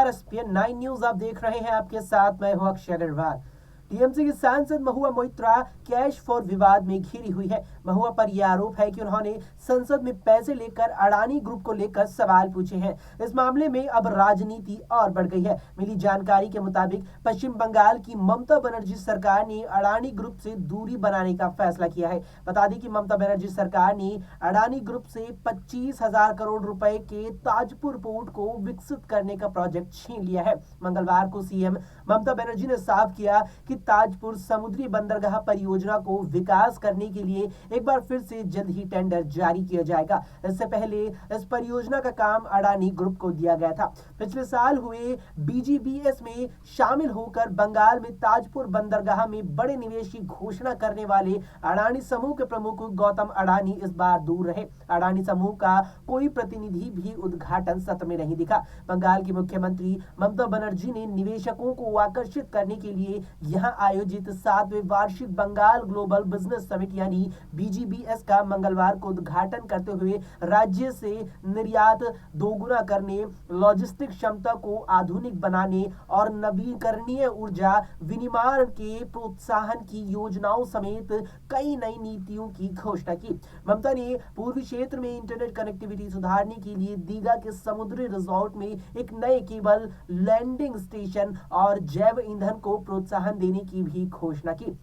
नमस्कार, ESPN 9 news आप देख रहे हैं। आपके साथ मैं हूं अक्षय अग्रवाल। टीएमसी की सांसद महुआ मोइत्रा कैश फॉर विवाद में घिरी हुई है। महुआ पर यह आरोप है कि उन्होंने संसद में पैसे लेकर अडानी ग्रुप को लेकर सवाल पूछे हैं। इस मामले में अब राजनीति और बढ़ गई है। मिली जानकारी के मुताबिक पश्चिम बंगाल की ममता बनर्जी सरकार ने अडानी ग्रुप से दूरी बनाने का फैसला किया है। बता दें कि ममता बनर्जी सरकार ने अडानी ग्रुप से 25,000 करोड़ रुपए के ताजपुर पोर्ट को विकसित करने का प्रोजेक्ट छीन लिया है। मंगलवार को सीएम ममता बनर्जी ने साफ किया कि ताजपुर समुद्री बंदरगाह परियोजना को विकास करने के लिए एक बार फिर से जल्द ही टेंडर जारी किया जाएगा। इससे पहले इस परियोजना का काम अडानी ग्रुप को दिया गया था। पिछले साल हुए बीजीबीएस में शामिल होकर बंगाल में ताजपुर बंदरगाह में बड़े निवेश की घोषणा करने वाले अडानी समूह के प्रमुख गौतम अडानी इस बार दूर रहे। अडानी समूह का कोई प्रतिनिधि भी उद्घाटन सत्र में नहीं दिखा। बंगाल की मुख्यमंत्री ममता बनर्जी ने निवेशकों को आकर्षित करने के लिए यहां आयोजित 7वें वार्षिक बंगाल ग्लोबल बिजनेस समिट यानी बीजीबीएस का मंगलवार को उद्घाटन करते हुए राज्य से निर्यात दोगुना करने, लॉजिस्टिक क्षमता को आधुनिक बनाने और नवीकरणीय ऊर्जा विनिर्माण के प्रोत्साहन की योजनाओं समेत कई नई नीतियों की घोषणा की। ममता ने पूर्वी क्षेत्र में इंटरनेट कनेक्टिविटी सुधारने के लिए दीघा के समुद्री रिजॉर्ट में एक नए केबल लैंडिंग स्टेशन और जैव ईंधन को प्रोत्साहन देने की भी घोषणा की।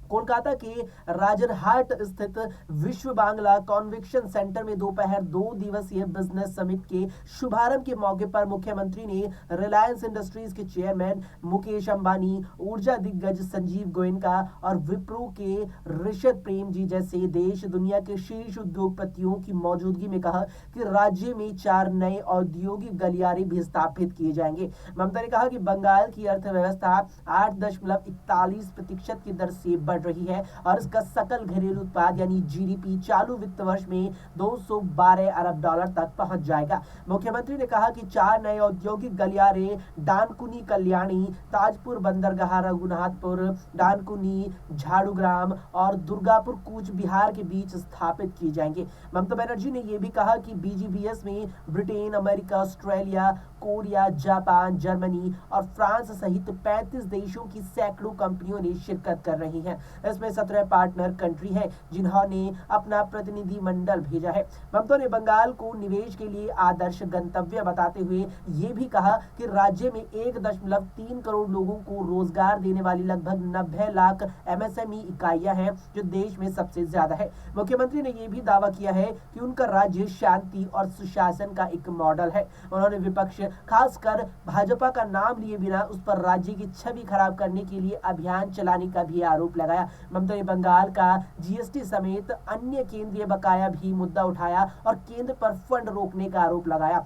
कोलकाता के राजरहाट स्थित विश्व बांग्ला कॉन्वेंशन सेंटर में दोपहर 2 दिवसीय बिजनेस समिट के शुभारंभ के मौके पर मुख्यमंत्री ने रिलायंस इंडस्ट्रीज के चेयरमैन मुकेश अंबानी, ऊर्जा दिग्गज संजीव गोयनका और विप्रो के ऋषभ प्रेम जी जैसे देश दुनिया के शीर्ष उद्योगपतियों की मौजूदगी में कहा कि राज्य में 4 नए औद्योगिक गलियारे भी स्थापित किए जाएंगे। ममता ने कहा कि बंगाल की अर्थव्यवस्था 8.41% की दर से बढ़ रही है और इसका सकल घरेलू उत्पाद यानी जीडीपी चालू वित्त वर्ष में 212 अरब डॉलर तक पहुंच जाएगा। मुख्यमंत्री ने कहा कि 4 नए औद्योगिक गलियारे डानकुनी कल्याणी, ताजपुर बंदरगाह रघुनाथपुर, डानकुनी झाड़ूग्राम और दुर्गापुर कूच बिहार के बीच स्थापित किए जाएंगे। ममता बनर्जी ने यह भी कहा कि बीजीबीएस में Britain, America, Australia, Korea, Japan, Germany और फ्रांस सहित 35 देशों की सैकड़ों कंपनियों ने शिरकत कर रही हैं। इसमें 17 पार्टनर कंट्री हैं जिन्होंने अपना प्रतिनिधि मंडल भेजा है। ममता ने बंगाल को निवेश के लिए आदर्श गंतव्य बताते हुए ये भी कहा कि राज्य में 1.3 करोड़ लोगों को रोजगार देने वाली लगभग 90 लाख एमएसएमई इकाइयां हैं जो देश में सबसे ज्यादा है। मुख्यमंत्री ने यह भी दावा किया है कि उनका राज्य शांति और सुशासन का एक मॉडल है। उन्होंने विपक्ष खासकर भाजपा का नाम लिए बिना उस पर राज्य की छवि खराब करने के लिए अभियान चलाने का भी आरोप लगाया। ममता ने बंगाल का जीएसटी समेत अन्य केंद्रीय बकाया भी मुद्दा उठाया और केंद्र पर फंड रोकने का आरोप लगाया।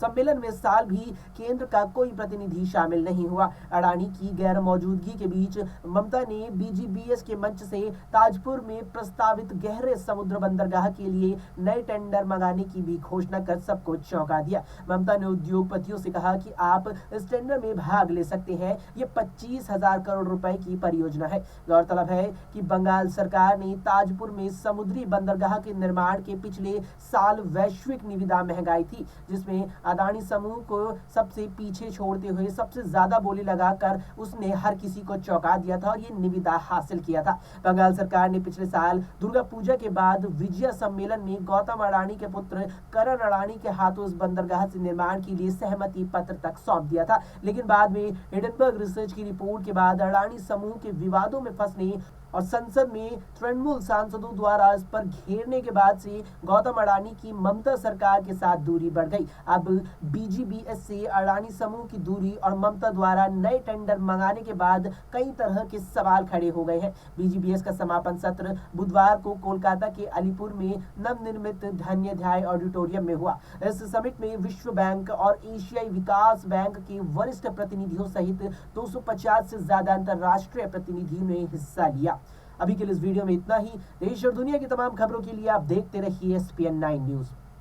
सम्मेलन में साल भी केंद्र का कोई प्रतिनिधि शामिल नहीं हुआ। अडानी की गैर मौजूदगी के बीच ममता ने बीजीबीएस के मंच से ताजपुर में प्रस्तावित गहरे समुद्र बंदरगाह के लिए नए टेंडर मंगाने की भी घोषणा कर सबको चौंका दिया। ममता ने उद्योगपतियों से कहा कि आप इस टेंडर में भाग ले सकते हैं। ये 25,000 करोड़ रुपए की परियोजना है। गौरतलब है कि बंगाल सरकार ने ताजपुर में समुद्री बंदरगाह के निर्माण के पिछले साल वैश्विक निविदा महंगाई थी, जिसमें अडानी समूह को सबसे पीछे छोड़ते हुए सबसे ज्यादा बोली लगाकर उसने हर किसी को चौंका दिया था और ये निविदा हासिल किया था। बंगाल सरकार ने पिछले साल दुर्गा पूजा के बाद विजय सम्मेलन में गौतम अडानी के पुत्र करण अडानी के हाथों इस बंदरगाह से निर्माण के लिए सहमति पत्र तक सौंप दिया था, लेकिन बाद में हिडनबर्ग रिसर्च की रिपोर्ट के बाद अडानी समूह के विवादों में फंसने और संसद में तृणमूल सांसदों द्वारा इस पर घेरने के बाद से गौतम अडानी की ममता सरकार के साथ दूरी बढ़ गई। अब बीजीबीएस से अडानी समूह की दूरी और ममता द्वारा नए टेंडर मंगाने के बाद कई तरह के सवाल खड़े हो गए हैं। बीजीबीएस का समापन सत्र बुधवार को कोलकाता के अलीपुर में नवनिर्मित धन्यध्याय ऑडिटोरियम में हुआ। इस समिट में विश्व बैंक और एशियाई विकास बैंक के वरिष्ठ प्रतिनिधियों सहित 250 से ज्यादा अंतरराष्ट्रीय प्रतिनिधियों ने हिस्सा लिया। अभी के लिए इस वीडियो में इतना ही। देश और दुनिया की तमाम खबरों के लिए आप देखते रहिए एसपीएन 9 न्यूज।